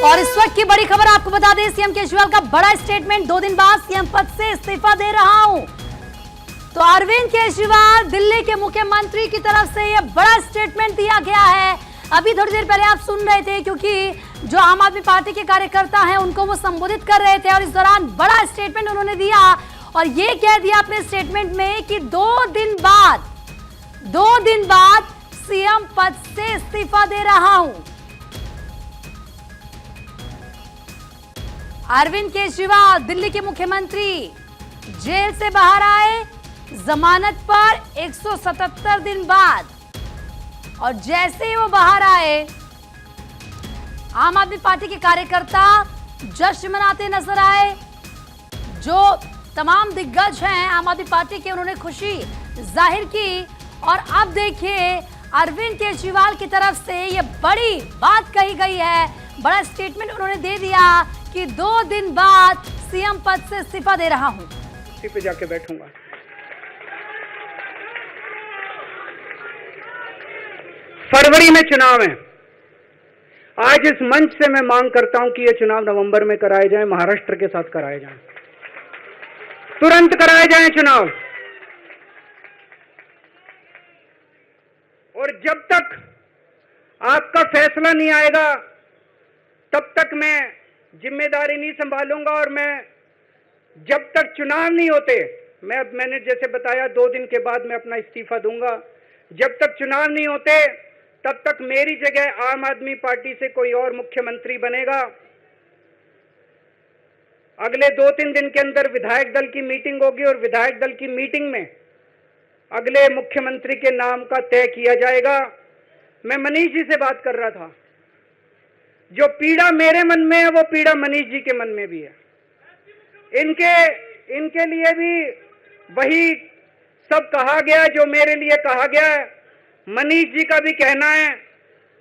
और इस वक्त की बड़ी खबर आपको बता दें, सीएम केजरीवाल का बड़ा स्टेटमेंट, 2 दिन बाद सीएम पद से इस्तीफा दे रहा हूं। तो अरविंद केजरीवाल दिल्ली के मुख्यमंत्री की तरफ से यह बड़ा स्टेटमेंट दिया गया है। अभी थोड़ी देर पहले आप सुन रहे थे, क्योंकि जो आम आदमी पार्टी के कार्यकर्ता हैं उनको वो संबोधित कर रहे थे और इस दौरान बड़ा स्टेटमेंट उन्होंने दिया और ये कह दिया अपने स्टेटमेंट में कि 2 दिन बाद सीएम पद से इस्तीफा दे रहा हूं। अरविंद केजरीवाल दिल्ली के मुख्यमंत्री जेल से बाहर आए जमानत पर 177 दिन बाद, और जैसे ही वो बाहर आए आम आदमी पार्टी के कार्यकर्ता जश्न मनाते नजर आए। जो तमाम दिग्गज हैं आम आदमी पार्टी के, उन्होंने खुशी जाहिर की। और अब देखिए अरविंद केजरीवाल की तरफ से ये बड़ी बात कही गई है, बड़ा स्टेटमेंट उन्होंने दे दिया कि 2 दिन बाद सीएम पद से इस्तीफा दे रहा हूं। इसी पे जाके बैठूंगा। फरवरी में चुनाव है। आज इस मंच से मैं मांग करता हूं कि ये चुनाव नवंबर में कराए जाएं, महाराष्ट्र के साथ कराए जाएं, तुरंत कराए जाएं चुनाव। और जब तक आपका फैसला नहीं आएगा तब तक मैं जिम्मेदारी नहीं संभालूंगा। और मैं जब तक चुनाव नहीं होते, मैंने जैसे बताया 2 दिन के बाद मैं अपना इस्तीफा दूंगा। जब तक चुनाव नहीं होते तब तक मेरी जगह आम आदमी पार्टी से कोई और मुख्यमंत्री बनेगा। अगले 2-3 दिन के अंदर विधायक दल की मीटिंग होगी और विधायक दल की मीटिंग में अगले मुख्यमंत्री के नाम का तय किया जाएगा। मैं मनीष जी से बात कर रहा था, जो पीड़ा मेरे मन में है वो पीड़ा मनीष जी के मन में भी है। इनके लिए भी वही सब कहा गया जो मेरे लिए कहा गया है। मनीष जी का भी कहना है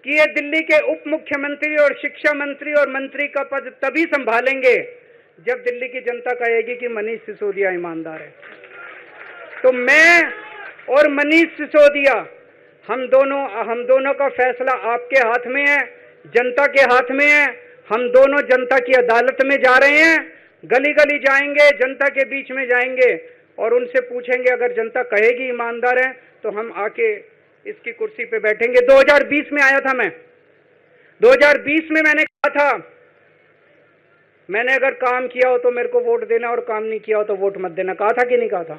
कि ये दिल्ली के उप मुख्यमंत्री और शिक्षा मंत्री और मंत्री का पद तभी संभालेंगे जब दिल्ली की जनता कहेगी कि मनीष सिसोदिया ईमानदार है। तो मैं और मनीष सिसोदिया, हम दोनों का फैसला आपके हाथ में है, जनता के हाथ में है। हम दोनों जनता की अदालत में जा रहे हैं, गली गली जाएंगे, जनता के बीच में जाएंगे और उनसे पूछेंगे, अगर जनता कहेगी ईमानदार है तो हम आके इसकी कुर्सी पे बैठेंगे। 2020 में आया था मैं, 2020 में मैंने कहा था, मैंने अगर काम किया हो तो मेरे को वोट देना और काम नहीं किया हो तो वोट मत देना। कहा था कि नहीं कहा था?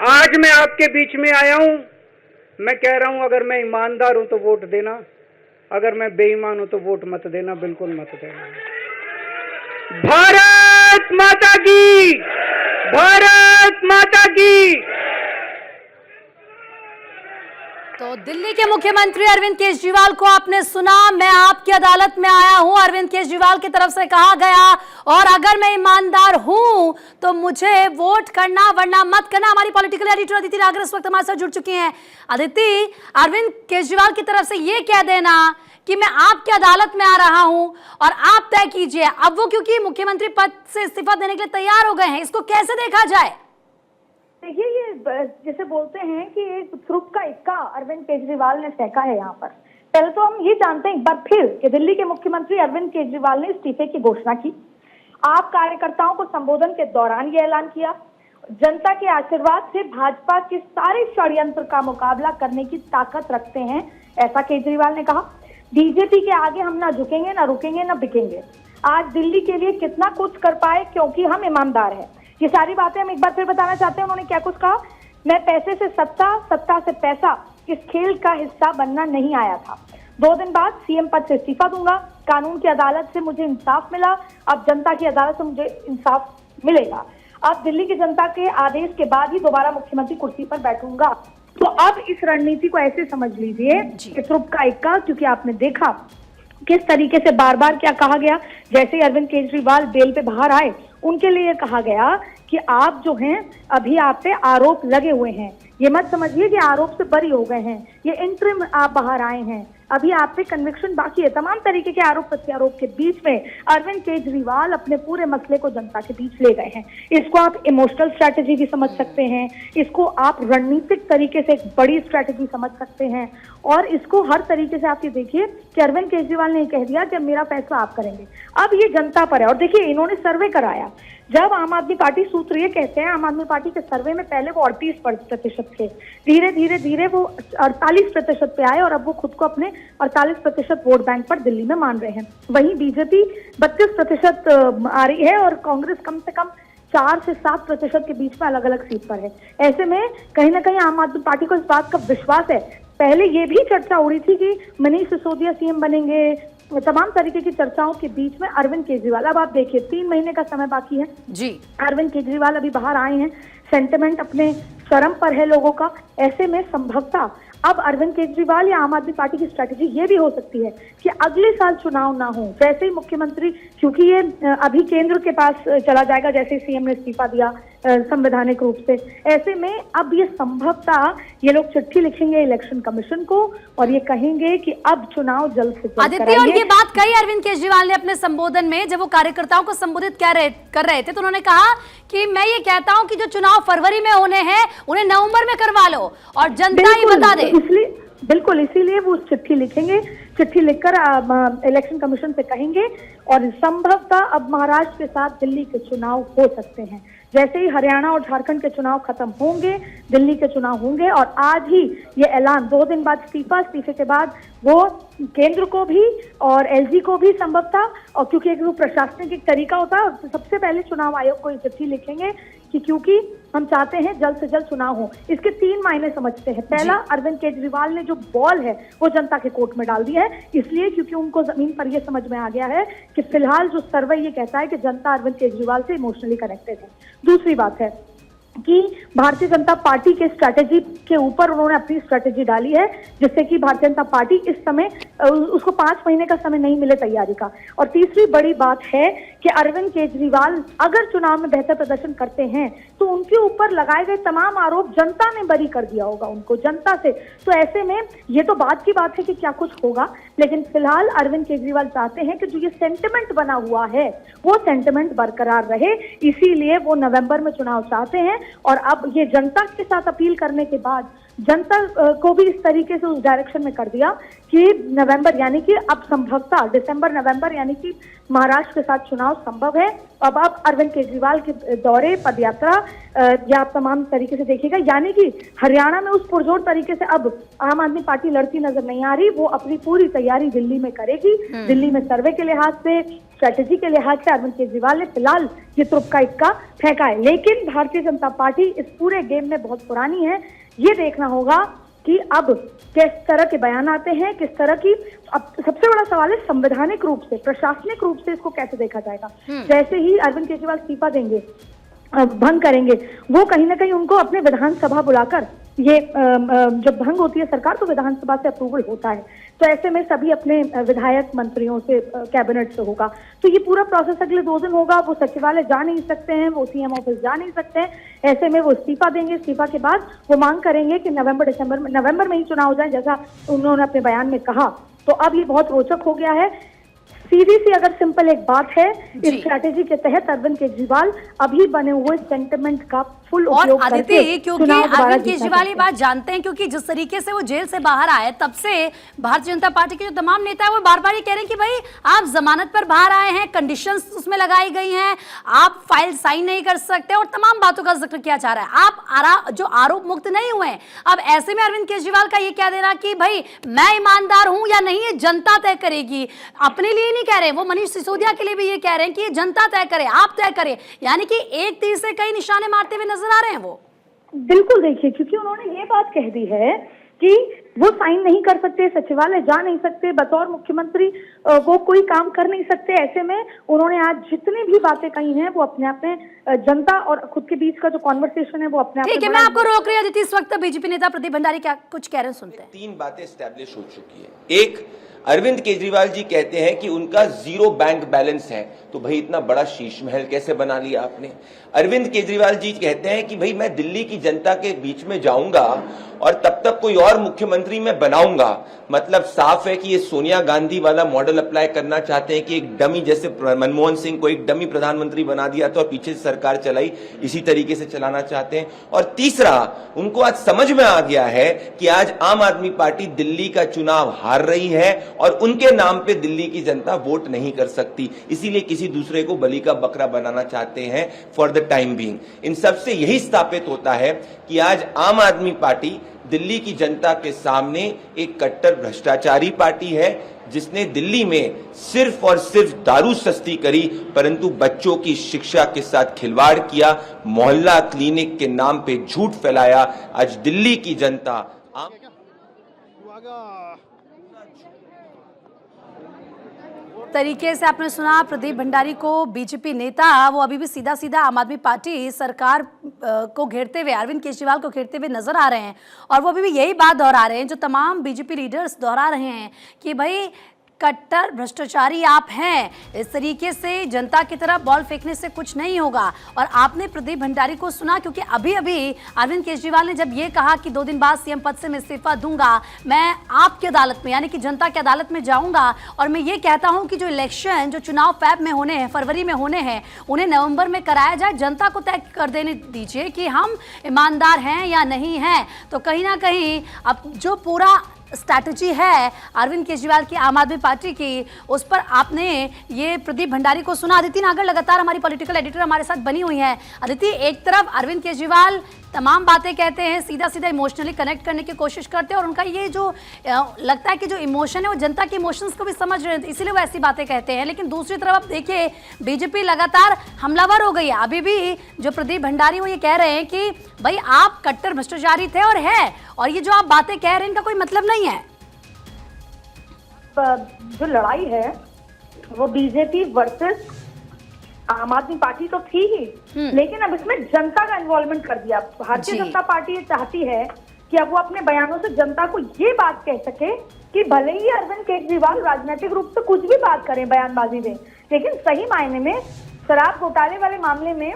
आज मैं आपके बीच में आया हूं, मैं कह रहा हूं अगर मैं ईमानदार हूं तो वोट देना, अगर मैं बेईमान हूं तो वोट मत देना, बिल्कुल मत देना। भारत माता की, भारत माता की। तो दिल्ली के मुख्यमंत्री अरविंद केजरीवाल को आपने सुना। मैं आपकी अदालत में आया हूं, अरविंद केजरीवाल की तरफ से कहा गया, और अगर मैं ईमानदार हूं तो मुझे वोट करना वरना मत करना। हमारी पॉलिटिकल एडिटर अदिति नागर इस वक्त हमारे साथ जुड़ चुकी हैं। अदिति, अरविंद केजरीवाल की तरफ से ये कह देना कि मैं आपकी अदालत में आ रहा हूं और आप तय कीजिए, अब वो क्योंकि मुख्यमंत्री पद से इस्तीफा देने के लिए तैयार हो गए हैं, इसको कैसे देखा जाए? देखिए, ये जैसे बोलते हैं कि एक थ्रुप का इक्का अरविंद केजरीवाल ने फेंका है यहाँ पर। पहले तो हम ये जानते हैं एक बार फिर कि दिल्ली के मुख्यमंत्री अरविंद केजरीवाल ने इस्तीफे की घोषणा की। आप कार्यकर्ताओं को संबोधन के दौरान ये ऐलान किया, जनता के आशीर्वाद से भाजपा के सारे षड्यंत्र का मुकाबला करने की ताकत रखते हैं, ऐसा केजरीवाल ने कहा। बीजेपी के आगे हम ना झुकेंगे, ना रुकेंगे, ना बिकेंगे। आज दिल्ली के लिए कितना कुछ कर पाए क्योंकि हम ईमानदार हैं। ये सारी बातें हम एक बार फिर बताना चाहते हैं। उन्होंने क्या कुछ कहा, मैं पैसे से सत्ता, सत्ता से पैसा, इस खेल का हिस्सा बनना नहीं आया था। 2 दिन बाद सीएम पद से इस्तीफा दूंगा। कानून की अदालत से मुझे इंसाफ मिला, अब जनता की अदालत से मुझे इंसाफ मिलेगा। अब दिल्ली की जनता के आदेश के बाद ही दोबारा मुख्यमंत्री कुर्सी पर बैठूंगा। तो अब इस रणनीति को ऐसे समझ लीजिए कि थ्रुप का इक्का, क्योंकि आपने देखा किस तरीके से बार बार क्या कहा गया। जैसे ही अरविंद केजरीवाल बेल पे बाहर आए, उनके लिए कहा गया कि आप जो हैं अभी आप पे आरोप लगे हुए हैं, ये मत समझिए कि आरोप से बरी हो गए हैं, ये इंटरिम आप बाहर आए हैं, अभी आप पे कन्विक्शन बाकी है। तमाम तरीके के आरोप प्रत्यारोप के बीच में अरविंद केजरीवाल अपने पूरे मसले को जनता के बीच ले गए हैं। इसको आप इमोशनल स्ट्रैटेजी भी समझ सकते हैं, इसको आप रणनीतिक तरीके से एक बड़ी स्ट्रैटेजी समझ सकते हैं, और इसको हर तरीके से आप ये देखिए कि अरविंद केजरीवाल ने कह दिया कि मेरा फैसला आप करेंगे। अब ये जनता पर है। और देखिए इन्होंने सर्वे कराया, जब आम आदमी पार्टी सूत्र ये कहते हैं, आम आदमी पार्टी के सर्वे में पहले वो 38% थे, धीरे धीरे धीरे वो 48% पे आए और अब वो खुद को अपने 48% वोट बैंक पर दिल्ली में मान रहे हैं। वहीं बीजेपी 32% आ रही है और कांग्रेस कम से कम 4 से 7% के बीच में अलग अलग सीट पर है। ऐसे में कहीं ना कहीं आम आदमी पार्टी को इस बात का विश्वास है। पहले ये भी चर्चा उड़ी थी कि मनीष सिसोदिया सीएम बनेंगे, तमाम तरीके की चर्चाओं के बीच में अरविंद केजरीवाल, अब आप देखिए 3 महीने का समय बाकी है जी। अरविंद केजरीवाल अभी बाहर आए हैं, सेंटिमेंट अपने चरम पर है लोगों का। ऐसे में संभवतः अब अरविंद केजरीवाल या आम आदमी पार्टी की स्ट्रैटेजी ये भी हो सकती है कि अगले साल चुनाव ना हो, जैसे ही मुख्यमंत्री, क्योंकि ये अभी केंद्र के पास चला जाएगा जैसे ही सीएम ने इस्तीफा दिया संवैधानिक रूप से। ऐसे में अब ये संभवतः ये लोग चिट्ठी लिखेंगे इलेक्शन कमीशन को और ये कहेंगे कि अब चुनाव जल्द से जल्द आदित्य, और ये बात कही अरविंद केजरीवाल ने अपने संबोधन में, जब वो कार्यकर्ताओं को संबोधित कर रहे थे तो उन्होंने कहा कि मैं ये कहता हूं कि जो चुनाव फरवरी में होने हैं उन्हें नवंबर में करवा लो और जनता ही बता दे। बिल्कुल इसीलिए वो चिट्ठी लिखेंगे, चिट्ठी लिखकर इलेक्शन कमीशन से कहेंगे और संभवतः अब महाराष्ट्र के साथ दिल्ली के चुनाव हो सकते हैं। जैसे ही हरियाणा और झारखंड के चुनाव खत्म होंगे, दिल्ली के चुनाव होंगे। और आज ही ये ऐलान, 2 दिन बाद इस्तीफे के बाद वो केंद्र को भी और एलजी को भी संभवतः, और क्योंकि एक प्रशासनिक एक तरीका होता है, तो सबसे पहले चुनाव आयोग को चिट्ठी लिखेंगे कि क्योंकि हम चाहते हैं जल्द से जल्द चुनाव हो। इसके 3 मायने समझते हैं। पहला, अरविंद केजरीवाल ने जो बॉल है वो जनता के कोर्ट में डाल दी है, इसलिए क्योंकि उनको जमीन पर यह समझ में आ गया है कि फिलहाल जो सर्वे ये कहता है कि जनता अरविंद केजरीवाल से इमोशनली कनेक्टेड है। दूसरी बात है कि भारतीय जनता पार्टी के स्ट्रैटेजी के ऊपर उन्होंने अपनी स्ट्रैटेजी डाली है, जिससे कि भारतीय जनता पार्टी इस समय उसको 5 महीने का समय नहीं मिले तैयारी का। और तीसरी बड़ी बात है कि अरविंद केजरीवाल अगर चुनाव में बेहतर प्रदर्शन करते हैं तो उनके ऊपर लगाए गए तमाम आरोप जनता ने बरी कर दिया होगा उनको, जनता से। तो ऐसे में ये तो बात की बात है कि क्या कुछ होगा, लेकिन फिलहाल अरविंद केजरीवाल चाहते हैं कि जो ये सेंटिमेंट बना हुआ है वो सेंटिमेंट बरकरार रहे, इसीलिए वो नवंबर में चुनाव चाहते हैं। और अब ये जनता के साथ अपील करने के बाद जनता को भी इस तरीके से उस डायरेक्शन में कर दिया कि नवंबर, यानी कि अब संभवतः दिसंबर नवंबर यानी कि महाराष्ट्र के साथ चुनाव संभव है। अब आप अरविंद केजरीवाल के दौरे, पदयात्रा या आप तमाम तरीके से देखिएगा, यानी कि हरियाणा में उस पुरजोर तरीके से अब आम आदमी पार्टी लड़ती नजर नहीं आ रही। वो अपनी पूरी तैयारी दिल्ली में करेगी। दिल्ली में सर्वे के लिहाज से, स्ट्रैटेजी के लिहाज से अरविंद केजरीवाल ने फिलहाल ये तुरुप का इक्का फेंका है। लेकिन भारतीय जनता पार्टी इस पूरे गेम में बहुत पुरानी है। ये देखना होगा कि अब किस तरह के बयान आते हैं, किस तरह की। अब सबसे बड़ा सवाल है संवैधानिक रूप से, प्रशासनिक रूप से इसको कैसे देखा जाएगा। जैसे ही अरविंद केजरीवाल इस्तीफा देंगे, भंग करेंगे, वो कहीं ना कहीं उनको अपने विधानसभा बुलाकर, ये जब भंग होती है सरकार तो विधानसभा से अप्रूवल होता है, तो ऐसे में सभी अपने विधायक मंत्रियों से, कैबिनेट से होगा। तो ये पूरा प्रोसेस अगले 2 दिन होगा। वो सचिवालय जा नहीं सकते हैं, वो सीएम ऑफिस जा नहीं सकते हैं। ऐसे में वो इस्तीफा देंगे। इस्तीफा के बाद वो मांग करेंगे कि नवंबर में ही चुनाव हो जाए, जैसा उन्होंने अपने बयान में कहा। तो अब ये बहुत रोचक हो गया है। सीधी सी अगर सिंपल एक बात है, इस स्ट्रैटेजी के तहत अरविंद केजरीवाल अभी बने हुए सेंटिमेंट का फुल उपयोग करके, क्योंकि अरविंद केजरीवाल ये बात जानते हैं, क्योंकि जिस तरीके से वो जेल से बाहर आए तब से भारतीय जनता पार्टी के जो तमाम नेता है वो बार बार ये कह रहे हैं कि भाई आप जमानत पर बाहर आए हैं, कंडीशंस उसमें लगाई गई हैं, आप फाइल साइन नहीं कर सकते और तमाम बातों का जिक्र किया जा रहा है। आप जो आरोप मुक्त नहीं हुए हैं। अब ऐसे में अरविंद केजरीवाल का ये कह देना कि भाई मैं ईमानदार हूं या नहीं, ये जनता तय करेगी। अपने लिए नहीं कह रहे, वो मनीष सिसोदिया के लिए भी ये कह रहे हैं कि जनता तय करे, आप तय करें। यानी कि एक तीर से कई निशाने मारते हुए नजर आ रहे हैं वो। बिल्कुल, देखिए, क्योंकि उन्होंने ये बात कह दी है कि वो साइन नहीं कर सकते, सचिवालय जा नहीं सकते, बतौर मुख्यमंत्री वो कोई काम कर नहीं सकते। ऐसे में उन्होंने आज जितनी भी बातें कही हैं वो अपने आप में जनता और खुद के बीच का जो कॉन्वर्सेशन है वो अपने आप में। ठीक है, मैं आपको रोक रही हूँ। इस वक्त बीजेपी नेता प्रदीप भंडारी क्या कुछ कह रहे हैं, सुनते हैं। 3 बातें एस्टैब्लिश हो चुकी है। एक, अरविंद केजरीवाल जी कहते हैं कि उनका 0 बैंक बैलेंस है, तो भाई इतना बड़ा शीश महल कैसे बना लिया आपने। अरविंद केजरीवाल जी कहते हैं कि भाई मैं दिल्ली की जनता के बीच में जाऊंगा और तब तक कोई और मुख्यमंत्री मैं बनाऊंगा। मतलब साफ है कि ये सोनिया गांधी वाला मॉडल अप्लाई करना चाहते हैं कि एक डमी, जैसे मनमोहन सिंह को एक डमी प्रधानमंत्री बना दिया था और पीछे से सरकार चलाई, इसी तरीके से चलाना चाहते हैं। और तीसरा, उनको आज समझ में आ गया है कि आज आम आदमी पार्टी दिल्ली का चुनाव हार रही है और उनके नाम पे दिल्ली की जनता वोट नहीं कर सकती, इसीलिए किसी दूसरे को बलि का बकरा बनाना चाहते हैं फॉर द टाइम बीइंग। इन सबसे यही स्थापित होता है कि आज आम आदमी पार्टी दिल्ली की जनता के सामने एक कट्टर भ्रष्टाचारी पार्टी है, जिसने दिल्ली में सिर्फ और सिर्फ दारू सस्ती करी, परंतु बच्चों की शिक्षा के साथ खिलवाड़ किया, मोहल्ला क्लिनिक के नाम पे झूठ फैलाया। आज दिल्ली की जनता तरीके से आपने सुना प्रदीप भंडारी को, बीजेपी नेता, वो अभी भी सीधा सीधा आम आदमी पार्टी सरकार को घेरते हुए, अरविंद केजरीवाल को घेरते हुए नजर आ रहे हैं। और वो अभी भी यही बात दोहरा रहे हैं जो तमाम बीजेपी लीडर्स दोहरा रहे हैं कि भाई कट्टर भ्रष्टाचारी आप हैं, इस तरीके से जनता की तरफ बॉल फेंकने से कुछ नहीं होगा। और आपने प्रदीप भंडारी को सुना, क्योंकि अभी अभी अरविंद केजरीवाल ने जब ये कहा कि 2 दिन बाद सीएम पद से मैं इस्तीफा दूंगा, मैं आपकी अदालत में यानी कि जनता की अदालत में जाऊंगा और मैं ये कहता हूं कि जो इलेक्शन, जो चुनाव फेब में होने हैं, फरवरी में होने हैं, उन्हें नवंबर में कराया जाए, जनता को तय कर देने दीजिए कि हम ईमानदार हैं या नहीं हैं। तो कहीं ना कहीं अब जो पूरा स्ट्रैटेजी है अरविंद केजरीवाल की, आम आदमी पार्टी की, उस पर आपने ये प्रदीप भंडारी को सुना। अदिति नागर लगातार हमारी पॉलिटिकल एडिटर हमारे साथ बनी हुई है। अदिति, एक तरफ अरविंद केजरीवाल तमाम बातें कहते हैं, सीधा सीधा इमोशनली कनेक्ट करने की कोशिश करते हैं और उनका ये जो लगता है कि जो इमोशन है वो जनता के इमोशंस को भी समझ रहे हैं, इसीलिए वो ऐसी बातें कहते हैं। लेकिन दूसरी तरफ आप देखिए बीजेपी लगातार हमलावर हो गई है। अभी भी जो प्रदीप भंडारी वो ये कह रहे हैं कि भाई आप कट्टर भ्रष्टाचारी थे और है, और ये जो आप बातें कह रहे हैं इनका कोई मतलब नहीं है। जो लड़ाई है वो बीजेपी वर्सेस आम आदमी पार्टी तो थी ही, लेकिन अब इसमें जनता का इन्वॉल्वमेंट कर दिया। भारतीय जनता पार्टी ये चाहती है कि अब वो अपने बयानों से जनता को ये बात कह सके कि भले ही अरविंद केजरीवाल राजनीतिक रूप से कुछ भी बात करें बयानबाजी में, लेकिन सही मायने में शराब घोटाले वाले मामले में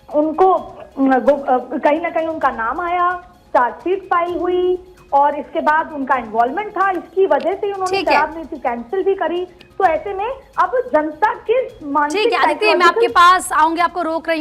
उनको कहीं ना कहीं उनका नाम आया, चार्जशीट फाइल हुई और इसके बाद उनका इन्वॉल्वमेंट था, इसकी वजह से उन्होंने शराब नीति कैंसिल भी करी। तो ऐसे में अब जनता के मानसिक, ठीक है आदित्य, मैं आपके पास आऊंगी, आपको रोक रही